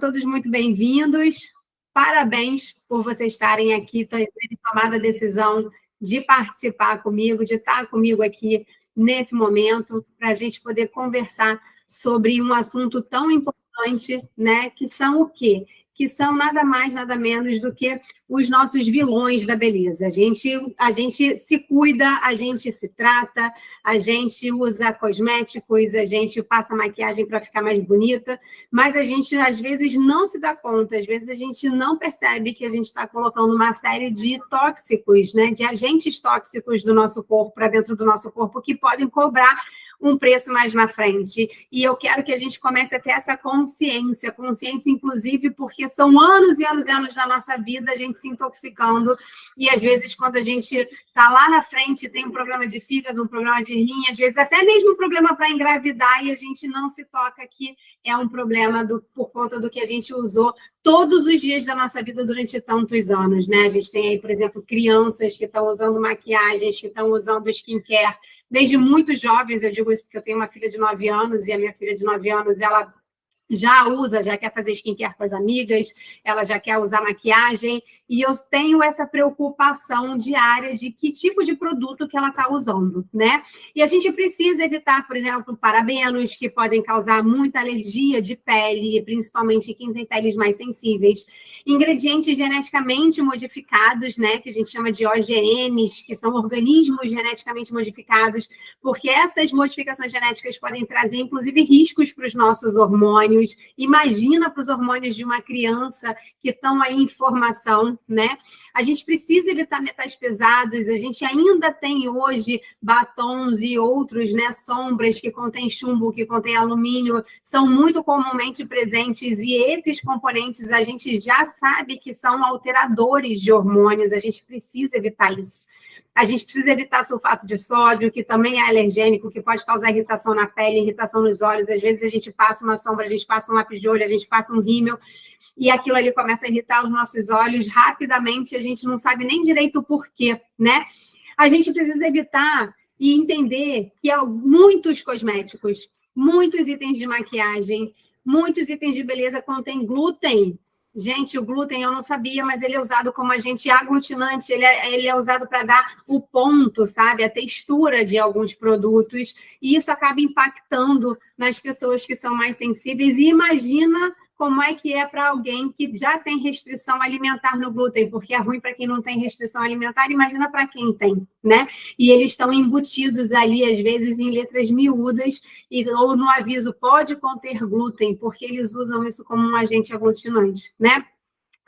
todos muito bem-vindos. Parabéns por vocês estarem aqui, terem tomado a decisão de participar comigo, de estar comigo aqui nesse momento, para a gente poder conversar sobre um assunto tão importante, né? Que são o quê? Que são nada mais, nada menos do que os nossos vilões da beleza. A gente se cuida, a gente se trata, a gente usa cosméticos, a gente passa maquiagem para ficar mais bonita, mas a gente, às vezes, não se dá conta, às vezes a gente não percebe que a gente está colocando uma série de tóxicos, né, de agentes tóxicos do nosso corpo para dentro do nosso corpo que podem cobrar um preço mais na frente. E eu quero que a gente comece a ter essa consciência inclusive porque são anos e anos e anos da nossa vida a gente se intoxicando, e às vezes quando a gente está lá na frente, tem um problema de fígado, um problema de rim, às vezes até mesmo um problema para engravidar, e a gente não se toca que é um problema por conta do que a gente usou todos os dias da nossa vida durante tantos anos, né? A gente tem aí, por exemplo, crianças que estão usando maquiagens, que estão usando skincare, desde muito jovens. Eu digo isso porque eu tenho uma filha de 9 anos, e a minha filha de 9 anos, ela já quer fazer skincare com as amigas, ela já quer usar maquiagem, e eu tenho essa preocupação diária de que tipo de produto que ela está usando, né? E a gente precisa evitar, por exemplo, parabenos, que podem causar muita alergia de pele, principalmente quem tem peles mais sensíveis. Ingredientes geneticamente modificados, né, que a gente chama de OGMs, que são organismos geneticamente modificados, porque essas modificações genéticas podem trazer, inclusive, riscos para os nossos hormônios. Imagina para os hormônios de uma criança que estão aí em formação, né? A gente precisa evitar metais pesados, a gente ainda tem hoje batons e outros, né, sombras que contêm chumbo, que contêm alumínio, são muito comumente presentes, e esses componentes a gente já sabe que são alteradores de hormônios, a gente precisa evitar isso. A gente precisa evitar sulfato de sódio, que também é alergênico, que pode causar irritação na pele, irritação nos olhos. Às vezes a gente passa uma sombra, a gente passa um lápis de olho, a gente passa um rímel, e aquilo ali começa a irritar os nossos olhos rapidamente, a gente não sabe nem direito o porquê, né? A gente precisa evitar e entender que há muitos cosméticos, muitos itens de maquiagem, muitos itens de beleza contêm glúten. Gente, o glúten eu não sabia, mas ele é usado como agente aglutinante, ele é usado para dar o ponto, sabe? A textura de alguns produtos, e isso acaba impactando nas pessoas que são mais sensíveis. E imagina como é que é para alguém que já tem restrição alimentar no glúten, porque é ruim para quem não tem restrição alimentar, imagina para quem tem, né? E eles estão embutidos ali, às vezes, em letras miúdas, ou no aviso, pode conter glúten, porque eles usam isso como um agente aglutinante, né?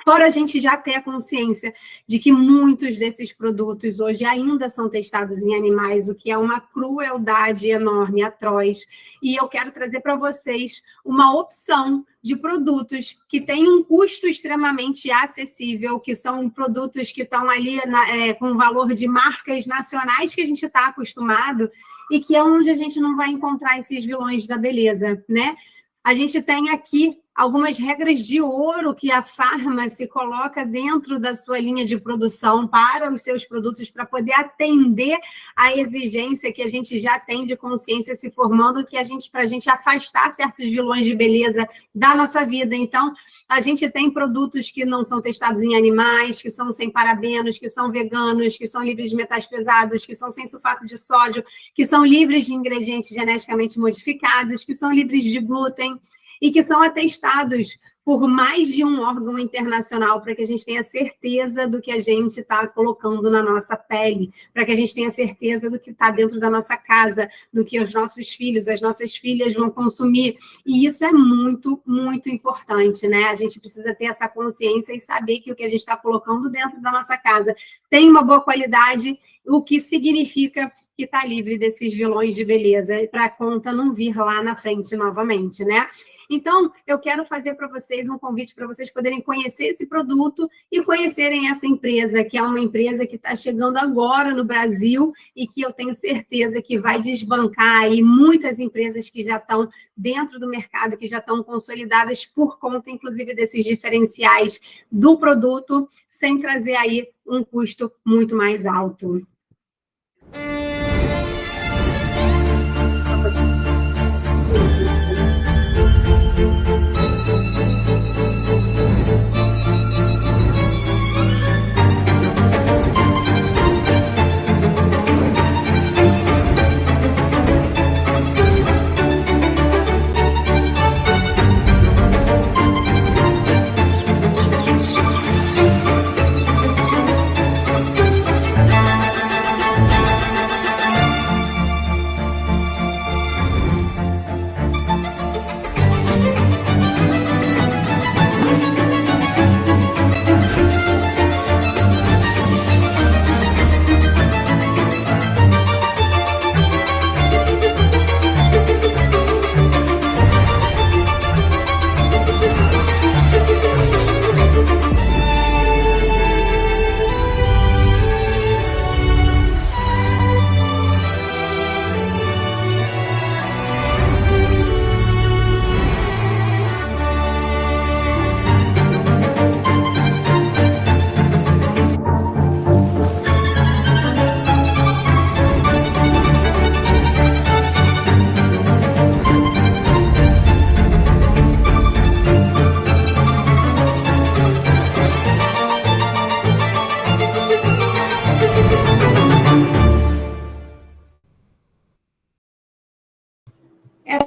Fora a gente já ter a consciência de que muitos desses produtos hoje ainda são testados em animais, o que é uma crueldade enorme, atroz. E eu quero trazer para vocês uma opção de produtos que têm um custo extremamente acessível, que são produtos que estão ali com valor de marcas nacionais que a gente está acostumado, e que é onde a gente não vai encontrar esses vilões da beleza, né? A gente tem aqui algumas regras de ouro que a Farmácia coloca dentro da sua linha de produção para os seus produtos, para poder atender à exigência que a gente já tem de consciência se formando, para a gente afastar certos vilões de beleza da nossa vida. Então, a gente tem produtos que não são testados em animais, que são sem parabenos, que são veganos, que são livres de metais pesados, que são sem sulfato de sódio, que são livres de ingredientes geneticamente modificados, que são livres de glúten, e que são atestados por mais de um órgão internacional, para que a gente tenha certeza do que a gente está colocando na nossa pele, para que a gente tenha certeza do que está dentro da nossa casa, do que os nossos filhos, as nossas filhas vão consumir. E isso é muito, muito importante, né? A gente precisa ter essa consciência e saber que o que a gente está colocando dentro da nossa casa tem uma boa qualidade, o que significa que está livre desses vilões de beleza, para a conta não vir lá na frente novamente, né? Então, eu quero fazer para vocês um convite para vocês poderem conhecer esse produto e conhecerem essa empresa, que é uma empresa que está chegando agora no Brasil e que eu tenho certeza que vai desbancar aí muitas empresas que já estão dentro do mercado, que já estão consolidadas por conta, inclusive, desses diferenciais do produto, sem trazer aí um custo muito mais alto.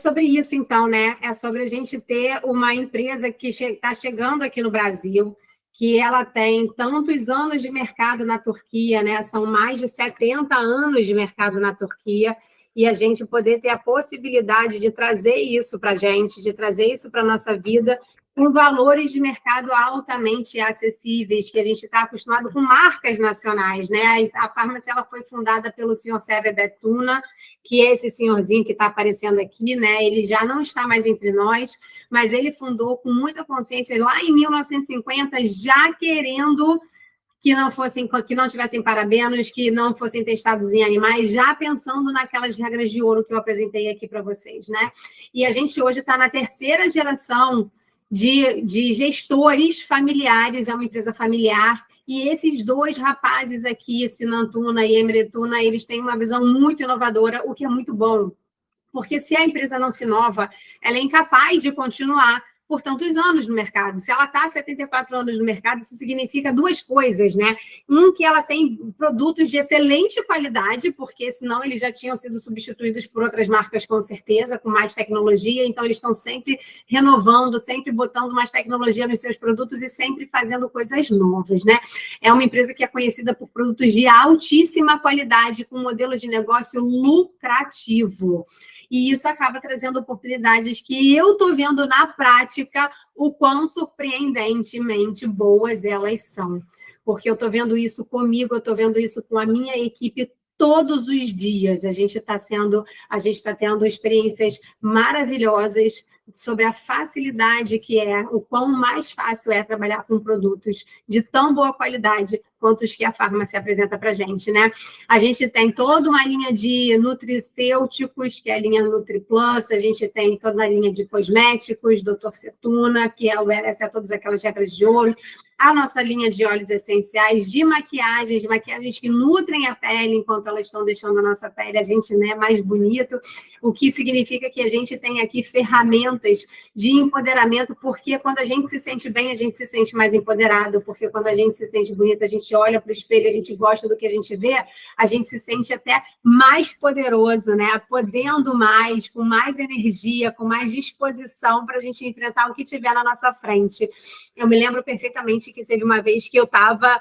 sobre isso, então, né? É sobre a gente ter uma empresa que está chegando aqui no Brasil, que ela tem tantos anos de mercado na Turquia, né? São mais de 70 anos de mercado na Turquia, e a gente poder ter a possibilidade de trazer isso para a gente, de trazer isso para a nossa vida, com valores de mercado altamente acessíveis, que a gente está acostumado com marcas nacionais, né? A Farmácia ela foi fundada pelo senhor Sevedet Tuna, que é esse senhorzinho que está aparecendo aqui, né? Ele já não está mais entre nós, mas ele fundou com muita consciência lá em 1950, já querendo que não tivessem parabenos, que não fossem testados em animais, já pensando naquelas regras de ouro que eu apresentei aqui para vocês, né? E a gente hoje está na terceira geração de gestores familiares, é uma empresa familiar, e esses dois rapazes aqui, Sinan Tuna e Emre Tuna, eles têm uma visão muito inovadora, o que é muito bom, porque se a empresa não se inova, ela é incapaz de continuar por tantos anos no mercado. Se ela está há 74 anos no mercado, isso significa duas coisas, né? Que ela tem produtos de excelente qualidade, porque senão eles já tinham sido substituídos por outras marcas, com certeza, com mais tecnologia, então eles estão sempre renovando, sempre botando mais tecnologia nos seus produtos e sempre fazendo coisas novas, né? É uma empresa que é conhecida por produtos de altíssima qualidade, com um modelo de negócio lucrativo. E isso acaba trazendo oportunidades que eu estou vendo na prática o quão surpreendentemente boas elas são. Porque eu estou vendo isso comigo, eu estou vendo isso com a minha equipe todos os dias. A gente está tendo experiências maravilhosas sobre a facilidade que é, o quão mais fácil é trabalhar com produtos de tão boa qualidade quanto os que a farmácia apresenta para a gente, né? A gente tem toda uma linha de nutricêuticos, que é a linha NutriPlus, a gente tem toda a linha de cosméticos, Dr. Cetuna, que obedece a todas aquelas regras de ouro, a nossa linha de óleos essenciais, de maquiagens que nutrem a pele enquanto elas estão deixando a nossa pele, a gente, né, mais bonito, o que significa que a gente tem aqui ferramentas de empoderamento, porque quando a gente se sente bem, a gente se sente mais empoderado, porque quando a gente se sente bonita, a gente olha para o espelho, a gente gosta do que a gente vê, a gente se sente até mais poderoso, né, podendo mais, com mais energia, com mais disposição para a gente enfrentar o que tiver na nossa frente. Eu me lembro perfeitamente que teve uma vez que eu estava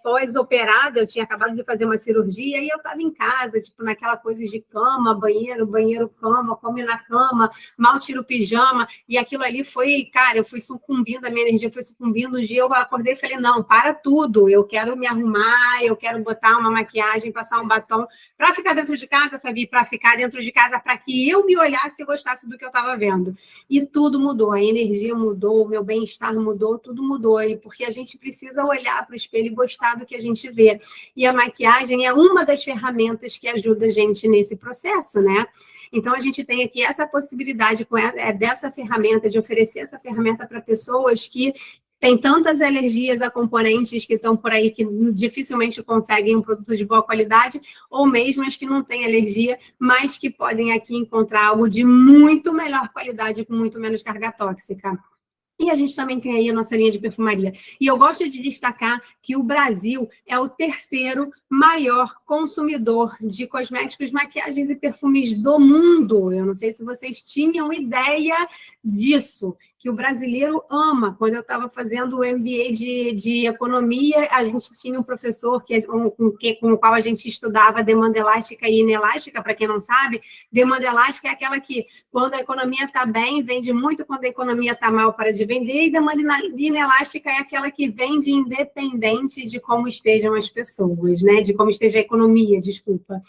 pós-operada, eu tinha acabado de fazer uma cirurgia e eu estava em casa, tipo, naquela coisa de cama, banheiro, cama, come na cama, mal tiro o pijama, e aquilo ali foi, cara, eu fui sucumbindo, a minha energia foi sucumbindo. Um dia eu acordei e falei, não, para tudo, eu quero me arrumar, eu quero botar uma maquiagem, passar um batom, para ficar dentro de casa, Fabi, para ficar dentro de casa, para que eu me olhasse e gostasse do que eu estava vendo. E tudo mudou, a energia mudou, o meu bem-estar mudou, tudo mudou, e porque a gente precisa olhar para o espelho e gostar do que a gente vê. E a maquiagem é uma das ferramentas que ajuda a gente nesse processo, né? Então, a gente tem aqui essa possibilidade dessa ferramenta, de oferecer essa ferramenta para pessoas que têm tantas alergias a componentes que estão por aí, que dificilmente conseguem um produto de boa qualidade, ou mesmo as que não têm alergia, mas que podem aqui encontrar algo de muito melhor qualidade, com muito menos carga tóxica. E a gente também tem aí a nossa linha de perfumaria. E eu gosto de destacar que o Brasil é o terceiro maior consumidor de cosméticos, maquiagens e perfumes do mundo. Eu não sei se vocês tinham ideia disso, que o brasileiro ama. Quando eu estava fazendo o MBA de economia, a gente tinha um professor com o qual a gente estudava demanda elástica e inelástica, para quem não sabe. Demanda elástica é aquela que, quando a economia está bem, vende muito, quando a economia está mal, para de vender, e demanda inelástica é aquela que vende independente de como estejam as pessoas, né? De como esteja a economia, desculpa.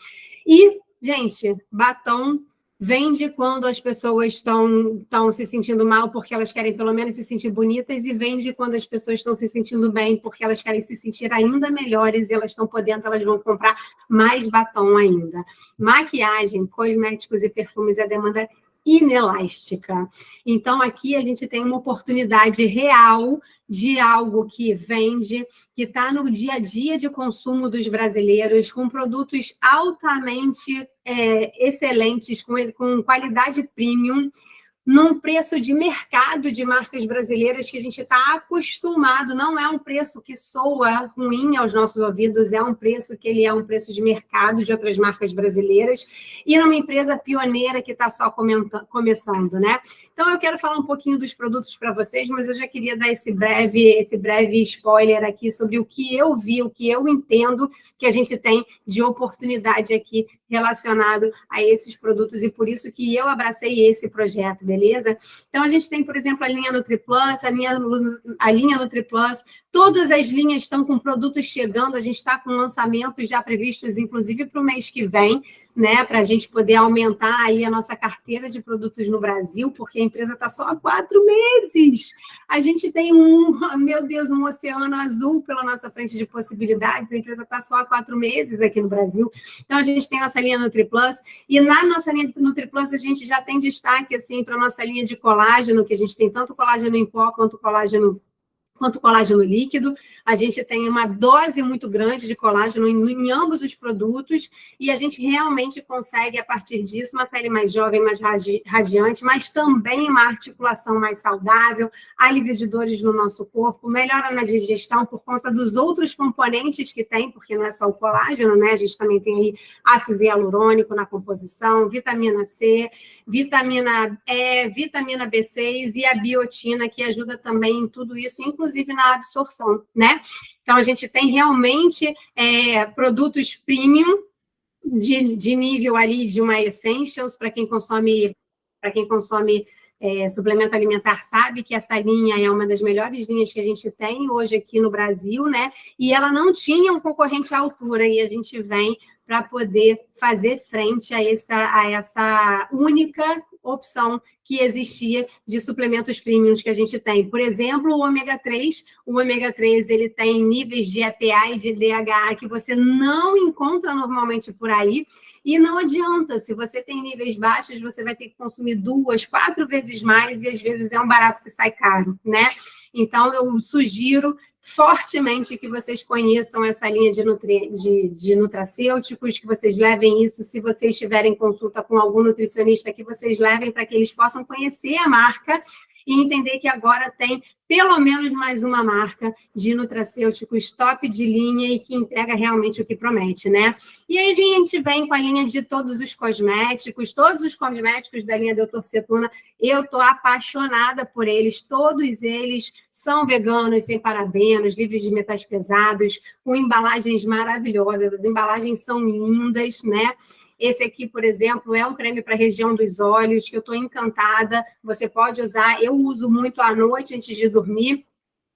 E, gente, batom vende quando as pessoas estão se sentindo mal, porque elas querem pelo menos se sentir bonitas, e vende quando as pessoas estão se sentindo bem, porque elas querem se sentir ainda melhores, e elas estão podendo, elas vão comprar mais batom ainda. Maquiagem, cosméticos e perfumes é demanda inelástica. Então, aqui a gente tem uma oportunidade real de algo que vende, que está no dia a dia de consumo dos brasileiros, com produtos altamente excelentes, com qualidade premium, num preço de mercado de marcas brasileiras que a gente está acostumado, não é um preço que soa ruim aos nossos ouvidos, é um preço que ele é um preço de mercado de outras marcas brasileiras, e numa empresa pioneira que está só começando, né? Então, eu quero falar um pouquinho dos produtos para vocês, mas eu já queria dar esse breve spoiler aqui sobre o que eu vi, o que eu entendo que a gente tem de oportunidade aqui relacionado a esses produtos, e por isso que eu abracei esse projeto, beleza? Então, a gente tem, por exemplo, a linha NutriPlus, a linha NutriPlus, todas as linhas estão com produtos chegando, a gente está com lançamentos já previstos, inclusive para o mês que vem, né, para a gente poder aumentar aí a nossa carteira de produtos no Brasil, porque a empresa está só há 4 meses. A gente tem meu Deus, um oceano azul pela nossa frente de possibilidades, a empresa está só há 4 meses aqui no Brasil. Então, a gente tem a nossa linha NutriPlus, e na nossa linha NutriPlus a gente já tem destaque, assim, para a nossa linha de colágeno, que a gente tem tanto colágeno em pó quanto colágeno líquido. A gente tem uma dose muito grande de colágeno em ambos os produtos, e a gente realmente consegue, a partir disso, uma pele mais jovem, mais radiante, mas também uma articulação mais saudável, alívio de dores no nosso corpo, melhora na digestão por conta dos outros componentes que tem, porque não é só o colágeno, né? A gente também tem aí ácido hialurônico na composição, vitamina C, vitamina E, vitamina B6 e a biotina, que ajuda também em tudo isso, inclusive na absorção, né? Então, a gente tem realmente produtos premium de nível ali de uma Essentials, para quem consome suplemento alimentar sabe que essa linha é uma das melhores linhas que a gente tem hoje aqui no Brasil, né? E ela não tinha um concorrente à altura, e a gente vem para poder fazer frente a essa única opção que existia de suplementos premiums que a gente tem. Por exemplo, o ômega 3. O ômega 3 ele tem níveis de EPA e de DHA que você não encontra normalmente por aí, e não adianta, se você tem níveis baixos, você vai ter que consumir 2, 4 vezes mais, e às vezes é um barato que sai caro, né? Então, eu sugiro fortemente que vocês conheçam essa linha de nutracêuticos, que vocês levem isso, se vocês tiverem consulta com algum nutricionista, que vocês levem para que eles possam conhecer a marca e entender que agora tem pelo menos mais uma marca de nutracêuticos top de linha e que entrega realmente o que promete, né? E aí a gente vem com a linha de todos os cosméticos da linha Dr. Cetuna. Eu estou apaixonada por eles, todos eles são veganos, sem parabenos, livres de metais pesados, com embalagens maravilhosas, as embalagens são lindas, né? Esse aqui, por exemplo, é um creme para a região dos olhos, que eu estou encantada. Você pode usar, eu uso muito à noite antes de dormir,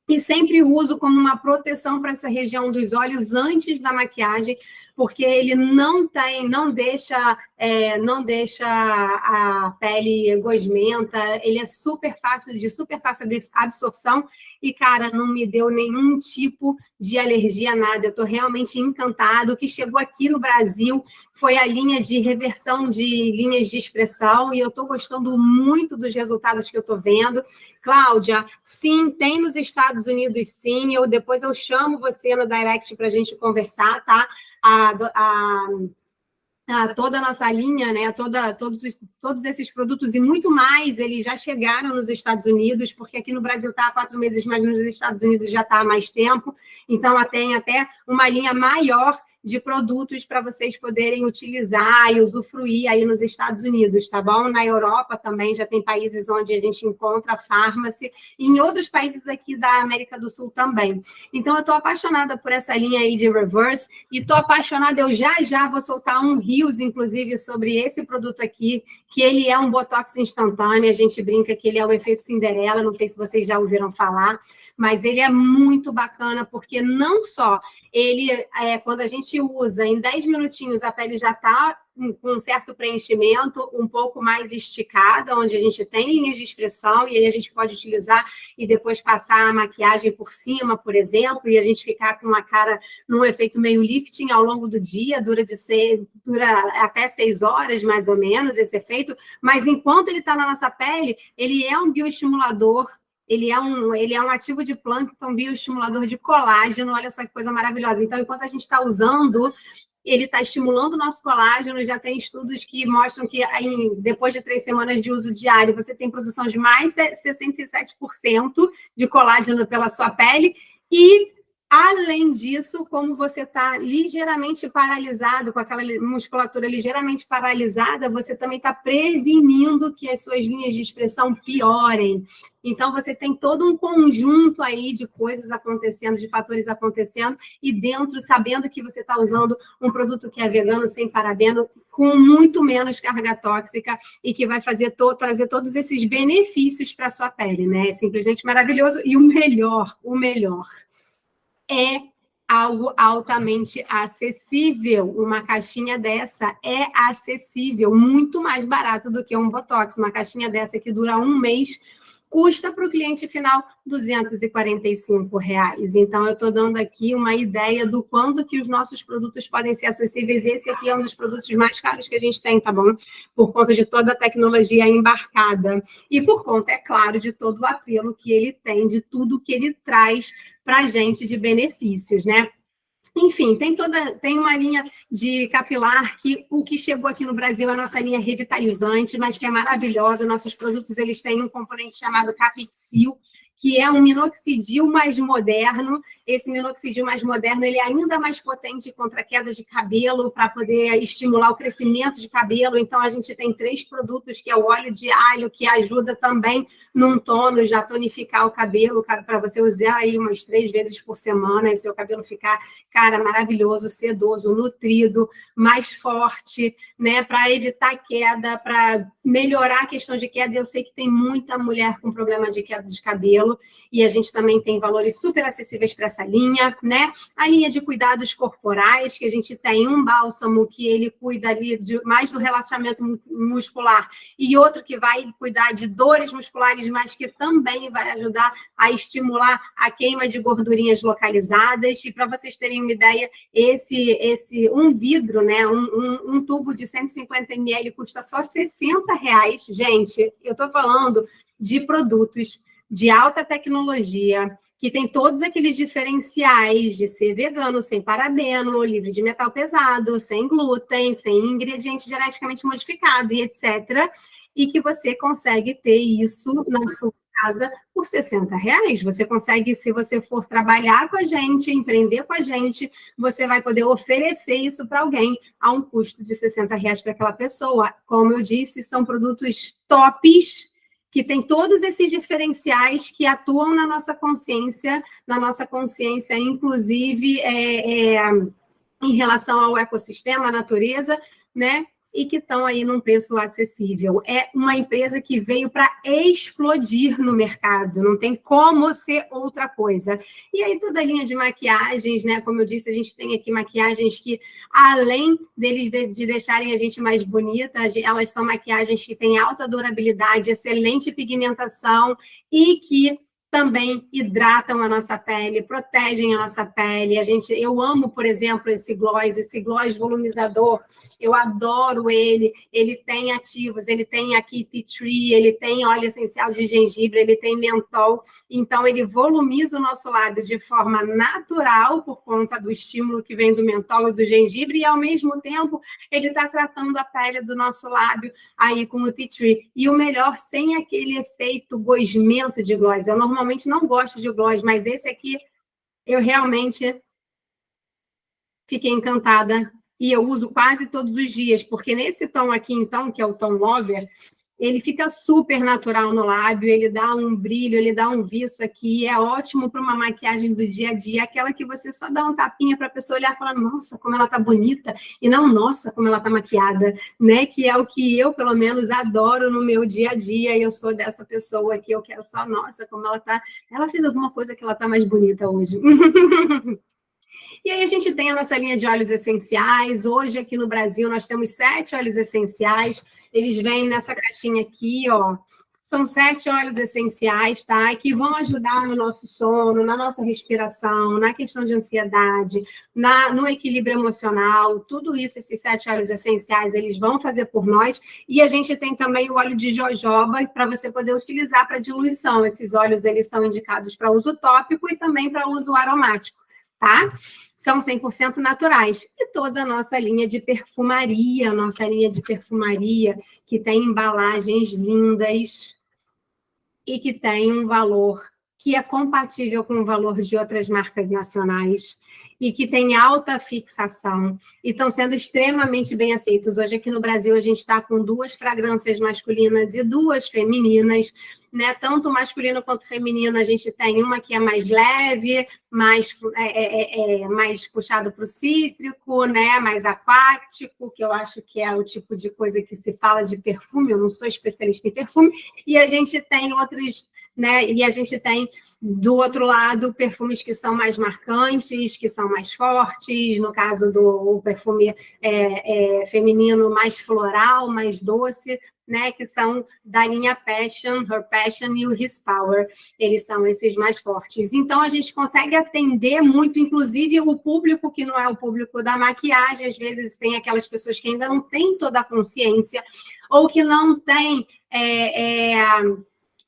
e sempre uso como uma proteção para essa região dos olhos antes da maquiagem, porque ele não deixa a pele gosmenta, ele é de super fácil absorção, e, cara, não me deu nenhum tipo de alergia, nada. Eu estou realmente encantada. O que chegou aqui no Brasil foi a linha de reversão de linhas de expressão, e eu estou gostando muito dos resultados que eu estou vendo. Cláudia, sim, tem nos Estados Unidos, sim. Depois eu chamo você no direct para a gente conversar, tá? Toda a nossa linha, né? Todos esses produtos e muito mais, eles já chegaram nos Estados Unidos, porque aqui no Brasil está há 4 meses, mas nos Estados Unidos já está há mais tempo. Então, tem até uma linha maior de produtos para vocês poderem utilizar e usufruir aí nos Estados Unidos, tá bom? Na Europa também já tem países onde a gente encontra farmácia, e em outros países aqui da América do Sul também. Então, eu estou apaixonada por essa linha aí de Reverse, e estou apaixonada, eu já vou soltar um Reels, inclusive, sobre esse produto aqui, que ele é um Botox instantâneo, a gente brinca que ele é o efeito Cinderela, não sei se vocês já ouviram falar, mas ele é muito bacana, porque não só quando a gente usa, em 10 minutinhos a pele já está com um certo preenchimento, um pouco mais esticada, onde a gente tem linhas de expressão, e aí a gente pode utilizar e depois passar a maquiagem por cima, por exemplo, e a gente ficar com a cara num efeito meio lifting ao longo do dia, dura até 6 horas, mais ou menos, esse efeito, mas enquanto ele está na nossa pele, ele é um bioestimulador ele é um ativo de plâncton bioestimulador de colágeno, olha só que coisa maravilhosa. Então, enquanto a gente está usando, ele está estimulando o nosso colágeno, já tem estudos que mostram que depois de 3 semanas de uso diário, você tem produção de mais 67% de colágeno pela sua pele, e além disso, como você está ligeiramente paralisado, com aquela musculatura ligeiramente paralisada, você também está prevenindo que as suas linhas de expressão piorem. Então, você tem todo um conjunto aí de coisas acontecendo, de fatores acontecendo, e dentro, sabendo que você está usando um produto que é vegano, sem parabeno, com muito menos carga tóxica, e que vai trazer todos esses benefícios para a sua pele, né? É simplesmente maravilhoso. E o melhor, é algo altamente acessível. Uma caixinha dessa é acessível, muito mais barato do que um Botox. Uma caixinha dessa que dura 1 mês custa para o cliente final R$ 245. Então, eu estou dando aqui uma ideia do quanto que os nossos produtos podem ser acessíveis. Esse aqui é um dos produtos mais caros que a gente tem, tá bom? Por conta de toda a tecnologia embarcada. E por conta, é claro, de todo o apelo que ele tem, de tudo que ele traz para a gente de benefícios, né? Enfim, tem uma linha de capilar que o que chegou aqui no Brasil é a nossa linha revitalizante, mas que é maravilhosa. Nossos produtos, eles têm um componente chamado Capixil, que é um minoxidil mais moderno. Esse minoxidil mais moderno, ele é ainda mais potente contra quedas de cabelo, para poder estimular o crescimento de cabelo. Então, a gente tem 3 produtos, que é o óleo de alho, que ajuda também num tônus, a tonificar o cabelo, para você usar aí umas 3 vezes por semana, e seu cabelo ficar, cara, maravilhoso, sedoso, nutrido, mais forte, né? Para evitar queda, para melhorar a questão de queda. Eu sei que tem muita mulher com problema de queda de cabelo, e a gente também tem valores super acessíveis para essa linha, né? A linha de cuidados corporais, que a gente tem um bálsamo que ele cuida ali mais do relaxamento muscular, e outro que vai cuidar de dores musculares, mas que também vai ajudar a estimular a queima de gordurinhas localizadas. E para vocês terem uma ideia, um vidro, né? Um tubo de 150 ml custa só R$60. Gente, eu estou falando de produtos de alta tecnologia, que tem todos aqueles diferenciais de ser vegano, sem parabeno, livre de metal pesado, sem glúten, sem ingrediente geneticamente modificado e etc. E que você consegue ter isso na sua casa por R$60. Você consegue, se você for trabalhar com a gente, empreender com a gente, você vai poder oferecer isso para alguém a um custo de R$60 para aquela pessoa. Como eu disse, são produtos tops, que tem todos esses diferenciais que atuam na nossa consciência, inclusive em relação ao ecossistema, à natureza, né? E que estão aí num preço acessível. É uma empresa que veio para explodir no mercado, não tem como ser outra coisa. E aí toda a linha de maquiagens, né? Como eu disse, a gente tem aqui maquiagens que, além deles de deixarem a gente mais bonita, elas são maquiagens que têm alta durabilidade, excelente pigmentação e que também hidratam a nossa pele, protegem a nossa pele. Eu amo, por exemplo, esse gloss volumizador. Eu adoro ele. Ele tem ativos, ele tem aqui tea tree, ele tem óleo essencial de gengibre, ele tem mentol. Então, ele volumiza o nosso lábio de forma natural, por conta do estímulo que vem do mentol e do gengibre, e, ao mesmo tempo, ele está tratando a pele do nosso lábio aí com o tea tree. E o melhor, sem aquele efeito gosmento de gloss. Eu normalmente não gosto de gloss, mas esse aqui eu realmente fiquei encantada e eu uso quase todos os dias, porque nesse tom aqui, então, que é o tom Lover, ele fica super natural no lábio, ele dá um brilho, ele dá um viço aqui, é ótimo para uma maquiagem do dia a dia, aquela que você só dá um tapinha para a pessoa olhar e falar, nossa, como ela tá bonita, e não, nossa, como ela tá maquiada, né? Que é o que eu, pelo menos, adoro no meu dia a dia, e eu sou dessa pessoa que eu quero só, nossa, como ela fez alguma coisa que ela tá mais bonita hoje. E aí a gente tem a nossa linha de óleos essenciais. Hoje, aqui no Brasil, nós temos 7 óleos essenciais. Eles vêm nessa caixinha aqui, ó. São 7 óleos essenciais, tá? Que vão ajudar no nosso sono, na nossa respiração, na questão de ansiedade, no equilíbrio emocional. Tudo isso, esses 7 óleos essenciais, eles vão fazer por nós. E a gente tem também o óleo de jojoba para você poder utilizar para diluição. Esses óleos, eles são indicados para uso tópico e também para uso aromático, tá? São 100% naturais. E toda a nossa linha de perfumaria, que tem embalagens lindas e que tem um valor que é compatível com o valor de outras marcas nacionais e que tem alta fixação e estão sendo extremamente bem aceitos. Hoje aqui no Brasil a gente está com 2 fragrâncias masculinas e 2 femininas, né? Tanto masculino quanto feminino, a gente tem uma que é mais leve, mais puxado para o cítrico, né? Mais aquático, que eu acho que é o tipo de coisa que se fala de perfume, eu não sou especialista em perfume, e a gente tem outros, né? E a gente tem, do outro lado, perfumes que são mais marcantes, que são mais fortes, no caso do perfume feminino, mais floral, mais doce, né, que são da linha Passion, Her Passion e o His Power. Eles são esses mais fortes. Então, a gente consegue atender muito, inclusive, o público que não é o público da maquiagem. Às vezes, tem aquelas pessoas que ainda não têm toda a consciência ou que não têm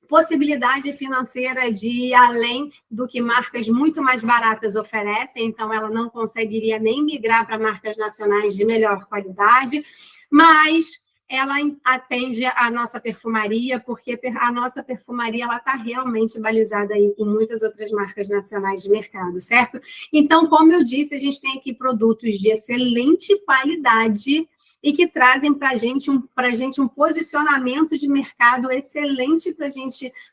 possibilidade financeira de ir além do que marcas muito mais baratas oferecem. Então, ela não conseguiria nem migrar para marcas nacionais de melhor qualidade, mas ela atende a nossa perfumaria, porque a nossa perfumaria está realmente balizada aí com muitas outras marcas nacionais de mercado, certo? Então, como eu disse, a gente tem aqui produtos de excelente qualidade e que trazem para a gente um posicionamento de mercado excelente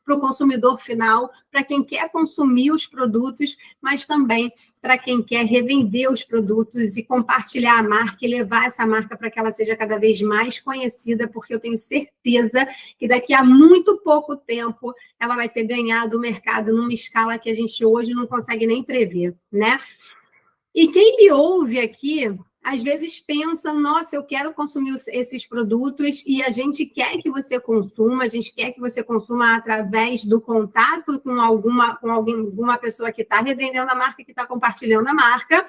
para o consumidor final, para quem quer consumir os produtos, mas também para quem quer revender os produtos e compartilhar a marca e levar essa marca para que ela seja cada vez mais conhecida, porque eu tenho certeza que daqui a muito pouco tempo ela vai ter ganhado o mercado numa escala que a gente hoje não consegue nem prever, né? E quem me ouve aqui, às vezes pensa, nossa, eu quero consumir esses produtos e a gente quer que você consuma, a gente quer que você consuma através do contato com alguma pessoa que está revendendo a marca, que está compartilhando a marca.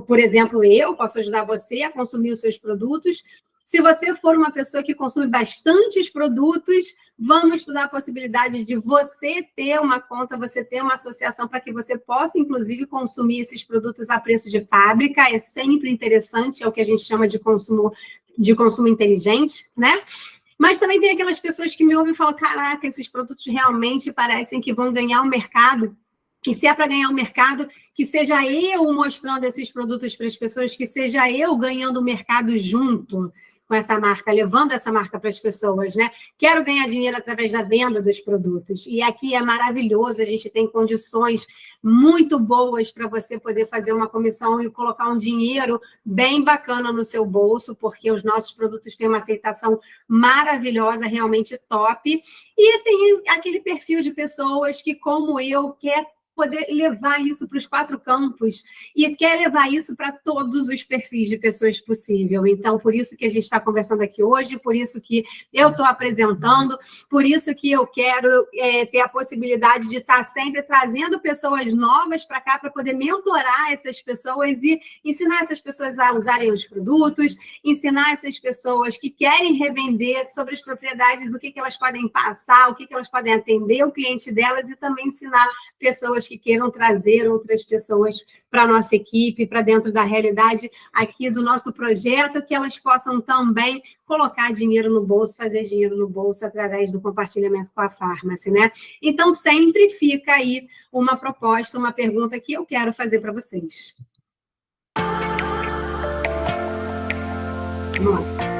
Por exemplo, eu posso ajudar você a consumir os seus produtos. Se você for uma pessoa que consome bastantes produtos, vamos estudar a possibilidade de você ter uma conta, você ter uma associação para que você possa, inclusive, consumir esses produtos a preço de fábrica. É sempre interessante, é o que a gente chama de consumo inteligente, né? Mas também tem aquelas pessoas que me ouvem e falam, caraca, esses produtos realmente parecem que vão ganhar o mercado. E se é para ganhar o mercado, que seja eu mostrando esses produtos para as pessoas, que seja eu ganhando o mercado junto com essa marca, levando essa marca para as pessoas, né? Quero ganhar dinheiro através da venda dos produtos. E aqui é maravilhoso, a gente tem condições muito boas para você poder fazer uma comissão e colocar um dinheiro bem bacana no seu bolso, porque os nossos produtos têm uma aceitação maravilhosa, realmente top. E tem aquele perfil de pessoas que, como eu, quer poder levar isso para os 4 campos e quer levar isso para todos os perfis de pessoas possível. Então, por isso que a gente está conversando aqui hoje, por isso que eu estou apresentando, por isso que eu quero ter a possibilidade de estar sempre trazendo pessoas novas para cá para poder mentorar essas pessoas e ensinar essas pessoas a usarem os produtos, ensinar essas pessoas que querem revender sobre as propriedades, o que elas podem passar, o que elas podem atender o cliente delas e também ensinar pessoas que queiram trazer outras pessoas para a nossa equipe, para dentro da realidade aqui do nosso projeto, que elas possam também colocar dinheiro no bolso, fazer dinheiro no bolso através do compartilhamento com a Farmácia, né? Então, sempre fica aí uma proposta, uma pergunta que eu quero fazer para vocês. Vamos lá.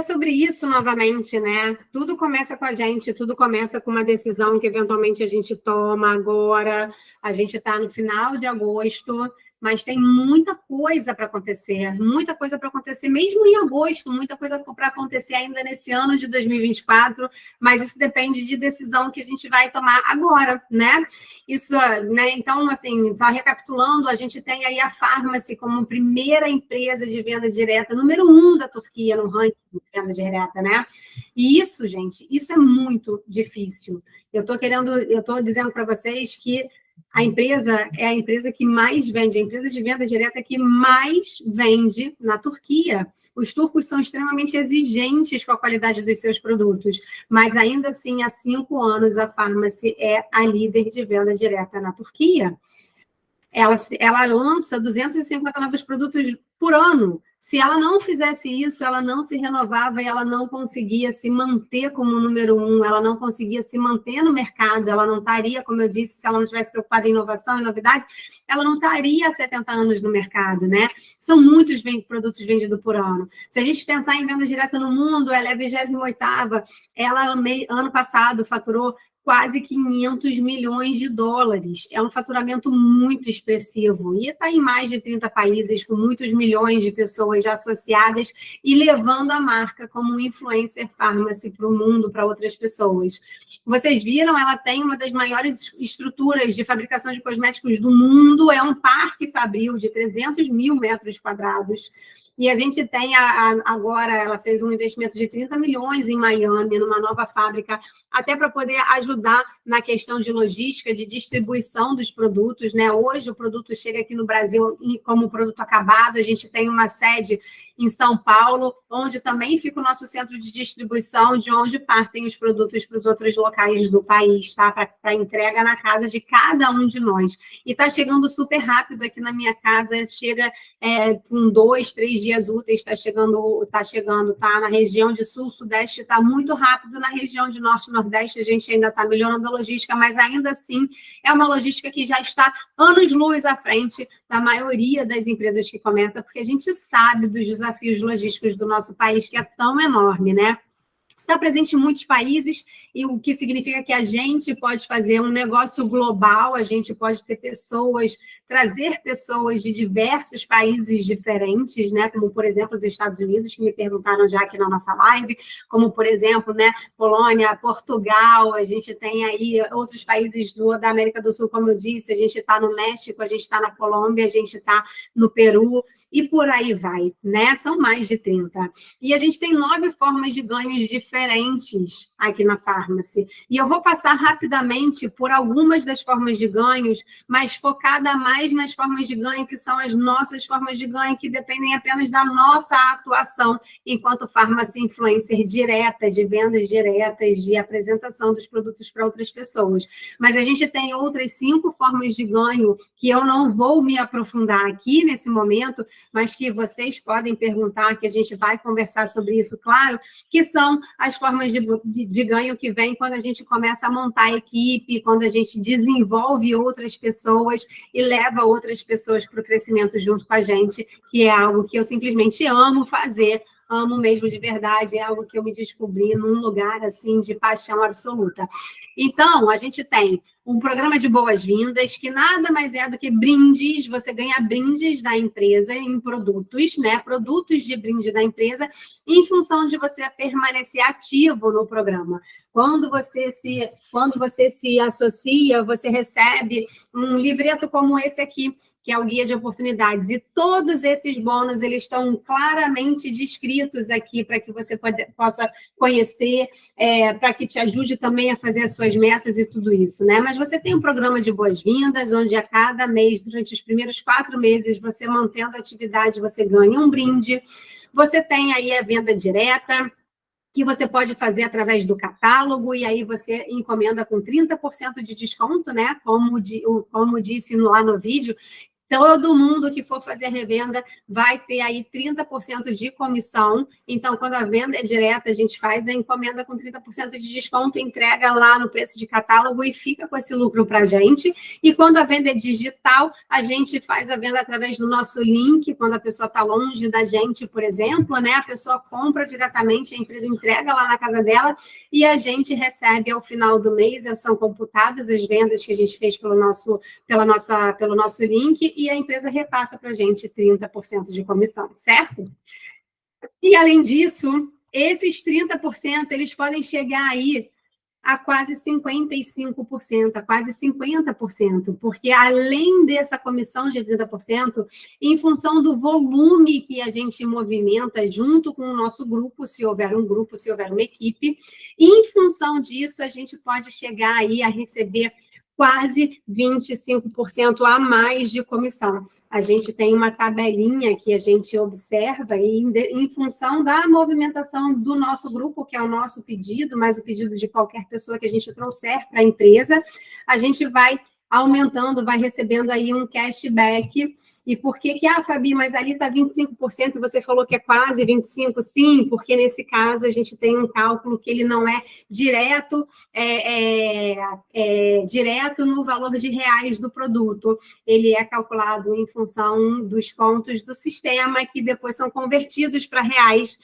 sobre isso novamente, né? Tudo começa com a gente, tudo começa com uma decisão que eventualmente a gente toma agora. A gente está no final de agosto, mas tem muita coisa para acontecer, muita coisa para acontecer, mesmo em agosto, muita coisa para acontecer ainda nesse ano de 2024, mas isso depende de decisão que a gente vai tomar agora, né? Isso, né? Então, assim, só recapitulando, a gente tem aí a Pharmacy como primeira empresa de venda direta, número 1 da Turquia no ranking de venda direta, né? E isso, gente, isso é muito difícil. Eu estou dizendo para vocês que a empresa é a empresa que mais vende, a empresa de venda direta que mais vende na Turquia. Os turcos são extremamente exigentes com a qualidade dos seus produtos, mas ainda assim, há 5 anos, a Pharmacy é a líder de venda direta na Turquia. Ela lança 250 novos produtos por ano. Se ela não fizesse isso, ela não se renovava e ela não conseguia se manter como número 1, ela não conseguia se manter no mercado, ela não estaria, como eu disse, se ela não estivesse preocupada em inovação e novidade, ela não estaria há 70 anos no mercado, né? São muitos produtos vendidos por ano. Se a gente pensar em venda direta no mundo, ela é a 28ª, ela, ano passado, faturou quase 500 milhões de dólares. É um faturamento muito expressivo. E está em mais de 30 países, com muitos milhões de pessoas já associadas e levando a marca como influencer pharmacy para o mundo, para outras pessoas. Vocês viram, ela tem uma das maiores estruturas de fabricação de cosméticos do mundo, é um parque fabril de 300 mil metros quadrados. E a gente tem agora, ela fez um investimento de 30 milhões em Miami, numa nova fábrica, até para poder ajudar na questão de logística, de distribuição dos produtos, né? Hoje o produto chega aqui no Brasil como produto acabado, a gente tem uma sede em São Paulo, onde também fica o nosso centro de distribuição, de onde partem os produtos para os outros locais do país, tá? Para entrega na casa de cada um de nós. E está chegando super rápido aqui na minha casa, chega com 2, 3 dias úteis, está chegando, tá? Na região de sul, sudeste está muito rápido, na região de norte, nordeste a gente ainda está melhorando a logística, mas ainda assim é uma logística que já está anos-luz à frente da maioria das empresas que começam, porque a gente sabe dos desafios logísticos do nosso país, que é tão enorme, né? Está presente em muitos países, e o que significa que a gente pode fazer um negócio global, a gente pode ter pessoas, trazer pessoas de diversos países diferentes, né? Como, por exemplo, os Estados Unidos, que me perguntaram já aqui na nossa live, como, por exemplo, né, Polônia, Portugal, a gente tem aí outros países da América do Sul, como eu disse, a gente está no México, a gente está na Colômbia, a gente está no Peru, e por aí vai, né? São mais de 30. E a gente tem 9 formas de ganhos diferentes aqui na Pharmacy. E eu vou passar rapidamente por algumas das formas de ganhos, mas focada mais nas formas de ganho, que são as nossas formas de ganho, que dependem apenas da nossa atuação enquanto Pharmacy Influencer direta, de vendas diretas, de apresentação dos produtos para outras pessoas. Mas a gente tem outras 5 formas de ganho que eu não vou me aprofundar aqui nesse momento, mas que vocês podem perguntar, que a gente vai conversar sobre isso, claro, que são as formas de ganho que vem quando a gente começa a montar a equipe, quando a gente desenvolve outras pessoas e leva outras pessoas para o crescimento junto com a gente, que é algo que eu simplesmente amo fazer, amo mesmo de verdade, é algo que eu me descobri num lugar, assim, de paixão absoluta. Então, a gente tem um programa de boas-vindas, que nada mais é do que brindes, você ganha brindes da empresa em produtos, né? Produtos de brinde da empresa, em função de você permanecer ativo no programa. Quando você se associa, você recebe um livreto como esse aqui, que é o Guia de Oportunidades. E todos esses bônus, eles estão claramente descritos aqui para que você possa conhecer, para que te ajude também a fazer as suas metas e tudo isso, né? Mas você tem um programa de boas-vindas, onde a cada mês, durante os primeiros 4 meses, você mantendo a atividade, você ganha um brinde. Você tem aí a venda direta, que você pode fazer através do catálogo, e aí você encomenda com 30% de desconto, né? Como disse lá no vídeo, Todo mundo que for fazer a revenda vai ter aí 30% de comissão. Então, quando a venda é direta, a gente faz a encomenda com 30% de desconto, entrega lá no preço de catálogo e fica com esse lucro para a gente. E quando a venda é digital, a gente faz a venda através do nosso link. Quando a pessoa está longe da gente, por exemplo, né? A pessoa compra diretamente, a empresa entrega lá na casa dela e a gente recebe ao final do mês. São computadas as vendas que a gente fez pelo nosso link e a empresa repassa para a gente 30% de comissão, certo? E, além disso, esses 30%, eles podem chegar aí a quase 55%, a quase 50%, porque além dessa comissão de 30%, em função do volume que a gente movimenta junto com o nosso grupo, se houver um grupo, se houver uma equipe, em função disso, a gente pode chegar aí a receber quase 25% a mais de comissão. A gente tem uma tabelinha que a gente observa e, em função da movimentação do nosso grupo, que é o nosso pedido, mas o pedido de qualquer pessoa que a gente trouxer para a empresa, a gente vai aumentando, vai recebendo aí um cashback. E por que, Fabi, mas ali está 25% e você falou que é quase 25%? Sim, porque nesse caso a gente tem um cálculo que ele não é direto, direto no valor de reais do produto. Ele é calculado em função dos pontos do sistema, que depois são convertidos para reais.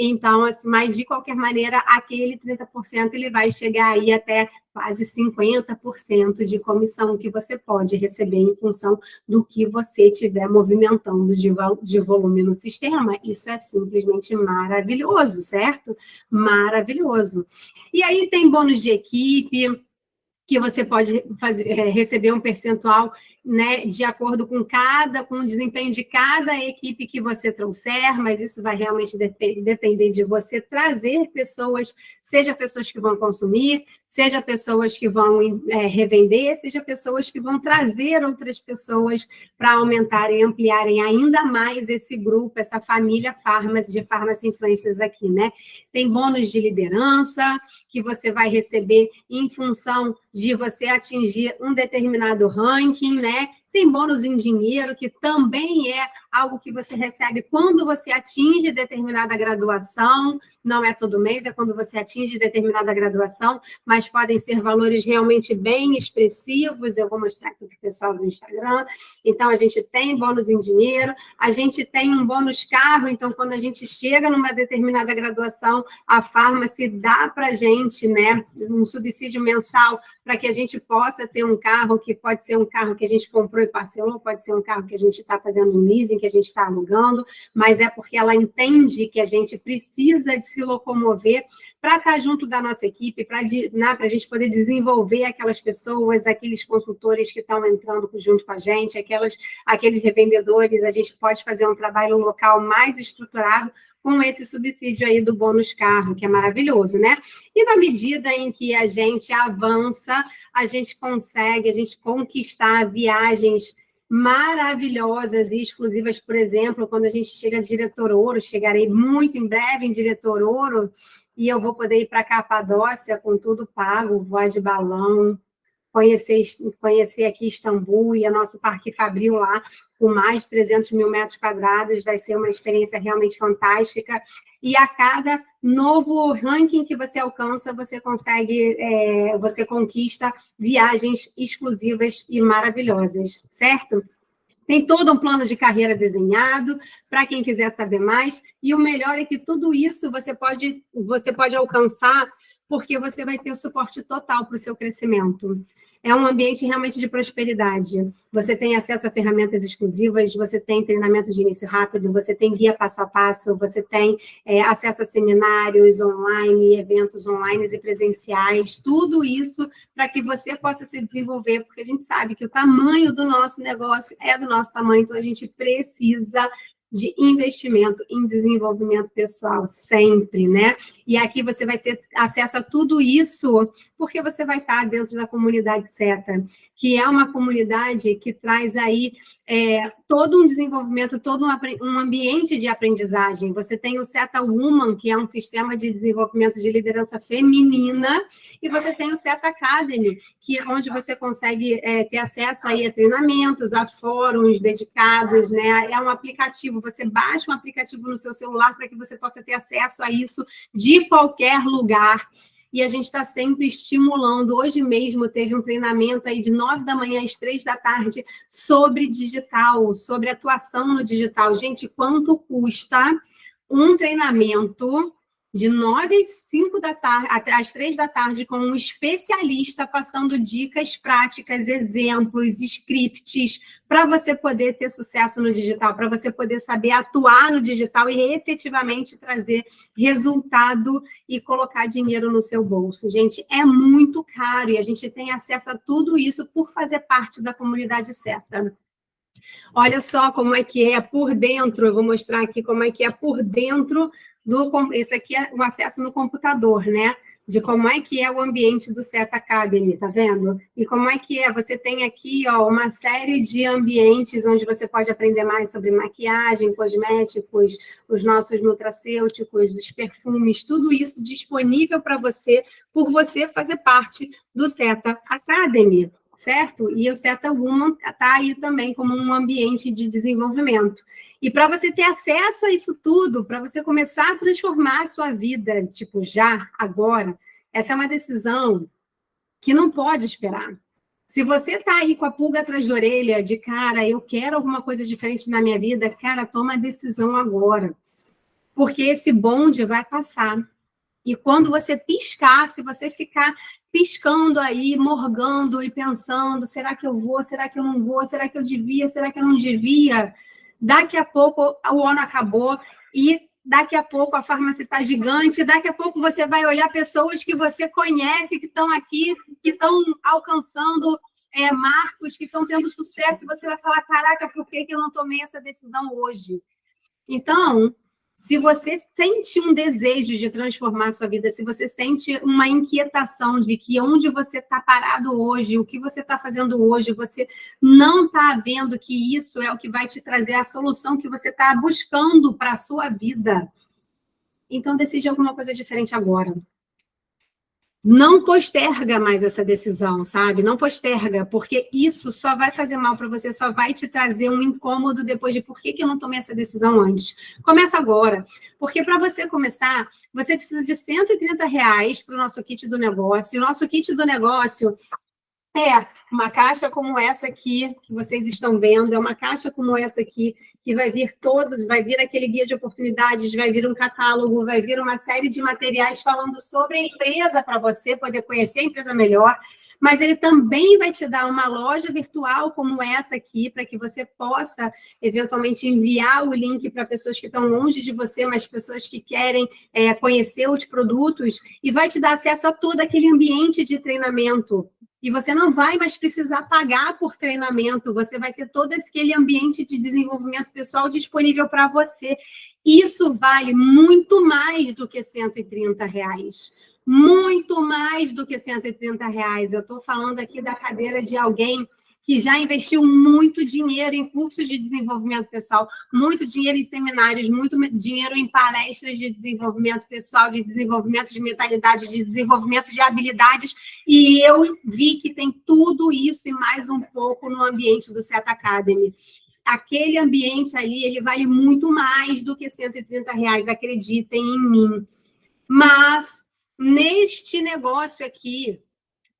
Então, assim, mas de qualquer maneira, aquele 30% ele vai chegar aí até quase 50% de comissão que você pode receber em função do que você estiver movimentando de volume no sistema. Isso é simplesmente maravilhoso, certo? Maravilhoso. E aí tem bônus de equipe, que você pode receber um percentual, né, de acordo com o desempenho de cada equipe que você trouxer, mas isso vai realmente depender de você trazer pessoas, seja pessoas que vão consumir, seja pessoas que vão revender, seja pessoas que vão trazer outras pessoas para aumentarem, ampliarem ainda mais esse grupo, essa família de Pharmacy Influencers aqui, né? Tem bônus de liderança, que você vai receber em função de você atingir um determinado ranking, né? Tem bônus em dinheiro, que também é algo que você recebe quando você atinge determinada graduação. Não é todo mês, é quando você atinge determinada graduação, mas podem ser valores realmente bem expressivos. Eu vou mostrar aqui para o pessoal do Instagram. Então, a gente tem bônus em dinheiro, a gente tem um bônus carro. Então, quando a gente chega numa determinada graduação, a Pharmacy dá para a gente, né, um subsídio mensal para que a gente possa ter um carro, que pode ser um carro que a gente comprou e parcelou, pode ser um carro que a gente está fazendo um leasing, que a gente está alugando, mas é porque ela entende que a gente precisa de se locomover para estar junto da nossa equipe, para a gente poder desenvolver aquelas pessoas, aqueles consultores que estão entrando junto com a gente, aqueles revendedores. A gente pode fazer um trabalho local mais estruturado com esse subsídio aí do bônus carro, que é maravilhoso, né? E na medida em que a gente avança, a gente consegue conquistar viagens maravilhosas e exclusivas. Por exemplo, quando a gente chega a Diretor Ouro, chegarei muito em breve em Diretor Ouro, e eu vou poder ir para a Capadócia com tudo pago, voar de balão, conhecer aqui Istambul e o nosso Parque Fabril lá, com mais de 300 mil metros quadrados. Vai ser uma experiência realmente fantástica. E a cada novo ranking que você alcança, você conquista viagens exclusivas e maravilhosas, certo? Tem todo um plano de carreira desenhado para quem quiser saber mais. E o melhor é que tudo isso você pode alcançar porque você vai ter o suporte total para o seu crescimento. É um ambiente realmente de prosperidade. Você tem acesso a ferramentas exclusivas, você tem treinamento de início rápido, você tem guia passo a passo, você tem acesso a seminários online, eventos online e presenciais, tudo isso para que você possa se desenvolver, porque a gente sabe que o tamanho do nosso negócio é do nosso tamanho, então a gente precisa de investimento em desenvolvimento pessoal, sempre, né? E aqui você vai ter acesso a tudo isso, porque você vai estar dentro da comunidade SETA, que é uma comunidade que traz aí todo um desenvolvimento, todo um ambiente de aprendizagem. Você tem o SETA Woman, que é um sistema de desenvolvimento de liderança feminina, e você tem o SETA Academy, que é onde você consegue ter acesso aí a treinamentos, a fóruns dedicados, né? É um aplicativo, você baixa um aplicativo no seu celular para que você possa ter acesso a isso de qualquer lugar. E a gente está sempre estimulando. Hoje mesmo teve um treinamento aí de 9 da manhã às 3 da tarde sobre digital, sobre atuação no digital. Gente, quanto custa um treinamento de 9 às 5 da tarde, às 3 da tarde, com um especialista passando dicas práticas, exemplos, scripts, para você poder ter sucesso no digital, para você poder saber atuar no digital e efetivamente trazer resultado e colocar dinheiro no seu bolso. Gente, é muito caro e a gente tem acesso a tudo isso por fazer parte da comunidade SETA. Olha só como é que é por dentro, eu vou mostrar aqui como é que é por dentro esse aqui é o acesso no computador, né? De como é que é o ambiente do SETA Academy, tá vendo? E como é que é, você tem aqui, ó, uma série de ambientes onde você pode aprender mais sobre maquiagem, cosméticos, os nossos nutracêuticos, os perfumes, tudo isso disponível para você, por você fazer parte do SETA Academy, certo? E o SETA Woman está aí também como um ambiente de desenvolvimento. E para você ter acesso a isso tudo, para você começar a transformar a sua vida, tipo, já, agora, essa é uma decisão que não pode esperar. Se você está aí com a pulga atrás da orelha de, cara, eu quero alguma coisa diferente na minha vida, cara, toma a decisão agora. Porque esse bonde vai passar. E quando você piscar, se você ficar piscando aí, morgando e pensando, será que eu vou, será que eu não vou, será que eu devia, será que eu não devia? Daqui a pouco o ano acabou e daqui a pouco a farmácia está gigante, daqui a pouco você vai olhar pessoas que você conhece, que estão aqui, que estão alcançando marcos, que estão tendo sucesso, e você vai falar, caraca, por que eu não tomei essa decisão hoje? Então, se você sente um desejo de transformar a sua vida, se você sente uma inquietação de que onde você está parado hoje, o que você está fazendo hoje, você não está vendo que isso é o que vai te trazer a solução que você está buscando para a sua vida, então decide alguma coisa diferente agora. Não posterga mais essa decisão, sabe? Não posterga, porque isso só vai fazer mal para você, só vai te trazer um incômodo depois de por que eu não tomei essa decisão antes. Começa agora, porque para você começar, você precisa de R$130 para o nosso kit do negócio. O nosso kit do negócio é uma caixa como essa aqui, que vocês estão vendo, é uma caixa como essa aqui, que vai vir vai vir aquele guia de oportunidades, vai vir um catálogo, vai vir uma série de materiais falando sobre a empresa para você poder conhecer a empresa melhor, mas ele também vai te dar uma loja virtual como essa aqui, para que você possa, eventualmente, enviar o link para pessoas que estão longe de você, mas pessoas que querem conhecer os produtos, e vai te dar acesso a todo aquele ambiente de treinamento. E você não vai mais precisar pagar por treinamento, você vai ter todo aquele ambiente de desenvolvimento pessoal disponível para você. Isso vale muito mais do que R$130. Muito mais do que R$130. Eu estou falando aqui da cadeira de alguém que já investiu muito dinheiro em cursos de desenvolvimento pessoal, muito dinheiro em seminários, muito dinheiro em palestras de desenvolvimento pessoal, de desenvolvimento de mentalidade, de desenvolvimento de habilidades, e eu vi que tem tudo isso e mais um pouco no ambiente do SETA Academy. Aquele ambiente ali, ele vale muito mais do que R$130, acreditem em mim. Mas, neste negócio aqui,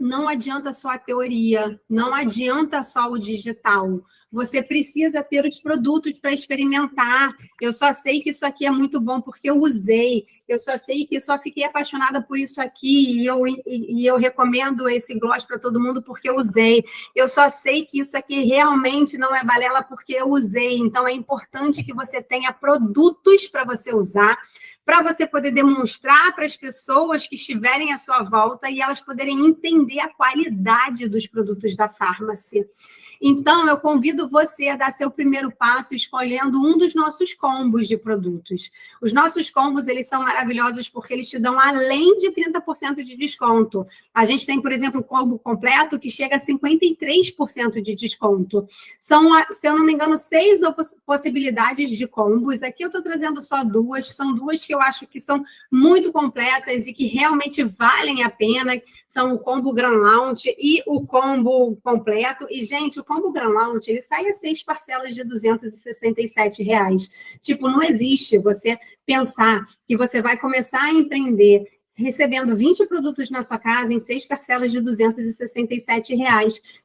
não adianta só a teoria, não adianta só o digital. Você precisa ter os produtos para experimentar. Eu só sei que isso aqui é muito bom porque eu usei. Eu só sei que eu só fiquei apaixonada por isso aqui e eu recomendo esse gloss para todo mundo porque eu usei. Eu só sei que isso aqui realmente não é balela porque eu usei. Então, é importante que você tenha produtos para você usar, para você poder demonstrar para as pessoas que estiverem à sua volta e elas poderem entender a qualidade dos produtos da Farmácia. Então, eu convido você a dar seu primeiro passo escolhendo um dos nossos combos de produtos. Os nossos combos, eles são maravilhosos porque eles te dão além de 30% de desconto. A gente tem, por exemplo, o combo completo que chega a 53% de desconto. São, se eu não me engano, 6 possibilidades de combos. Aqui eu estou trazendo só 2. São 2 que eu acho que são muito completas e que realmente valem a pena. São o combo Grand Lounge e o combo completo. E, gente, o combo Grand Lounge, ele sai a 6 parcelas de R$ 267. Tipo, não existe você pensar que você vai começar a empreender recebendo 20 produtos na sua casa em 6 parcelas de R$ 267.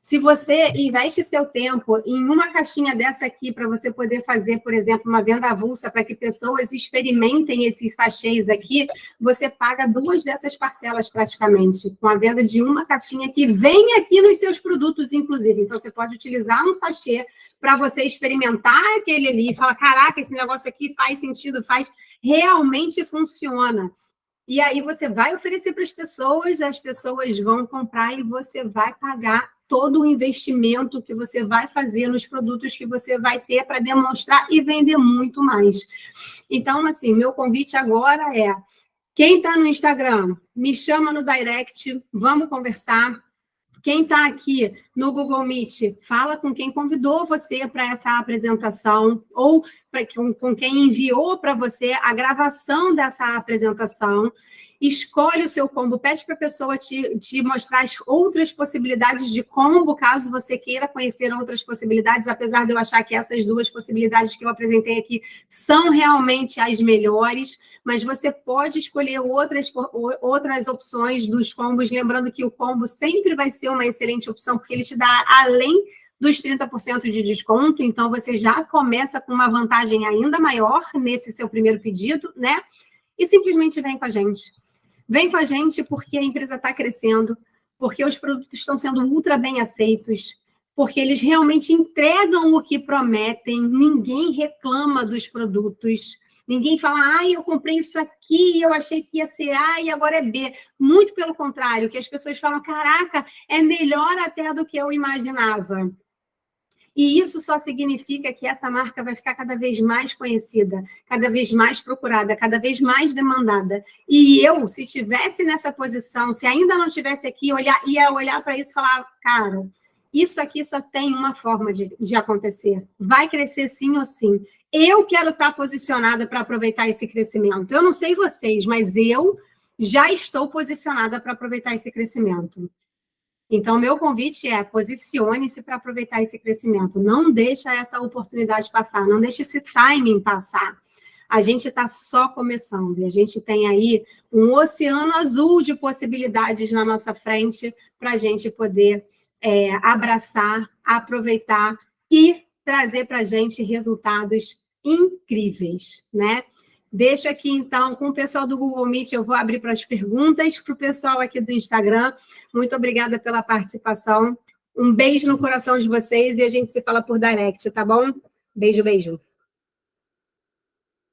Se você investe seu tempo em uma caixinha dessa aqui para você poder fazer, por exemplo, uma venda avulsa para que pessoas experimentem esses sachês aqui, você paga 2 dessas parcelas praticamente, com a venda de uma caixinha que vem aqui nos seus produtos, inclusive. Então, você pode utilizar um sachê para você experimentar aquele ali e falar, caraca, esse negócio aqui faz sentido, realmente funciona. E aí você vai oferecer para as pessoas vão comprar e você vai pagar todo o investimento que você vai fazer nos produtos que você vai ter para demonstrar e vender muito mais. Então, assim, meu convite agora é, quem está no Instagram, me chama no direct, vamos conversar. Quem está aqui no Google Meet, fala com quem convidou você para essa apresentação ou com quem enviou para você a gravação dessa apresentação. Escolhe o seu combo, pede para a pessoa te mostrar as outras possibilidades de combo, caso você queira conhecer outras possibilidades, apesar de eu achar que essas 2 possibilidades que eu apresentei aqui são realmente as melhores, mas você pode escolher outras opções dos combos, lembrando que o combo sempre vai ser uma excelente opção, porque ele te dá além dos 30% de desconto, então você já começa com uma vantagem ainda maior nesse seu primeiro pedido, né? E simplesmente vem com a gente. Vem com a gente porque a empresa está crescendo, porque os produtos estão sendo ultra bem aceitos, porque eles realmente entregam o que prometem, ninguém reclama dos produtos, ninguém fala, eu comprei isso aqui, eu achei que ia ser A e agora é B. Muito pelo contrário, que as pessoas falam, caraca, é melhor até do que eu imaginava. E isso só significa que essa marca vai ficar cada vez mais conhecida, cada vez mais procurada, cada vez mais demandada. E eu, se estivesse nessa posição, se ainda não estivesse aqui, ia olhar para isso e falar, cara, isso aqui só tem uma forma de acontecer. Vai crescer sim ou sim. Eu quero estar posicionada para aproveitar esse crescimento. Eu não sei vocês, mas eu já estou posicionada para aproveitar esse crescimento. Então, meu convite é, posicione-se para aproveitar esse crescimento. Não deixa essa oportunidade passar, não deixa esse timing passar. A gente está só começando e a gente tem aí um oceano azul de possibilidades na nossa frente para a gente poder abraçar, aproveitar e trazer para a gente resultados incríveis, né? Deixo aqui, então, com o pessoal do Google Meet, eu vou abrir para as perguntas, para o pessoal aqui do Instagram. Muito obrigada pela participação. Um beijo no coração de vocês e a gente se fala por direct, tá bom? Beijo, beijo.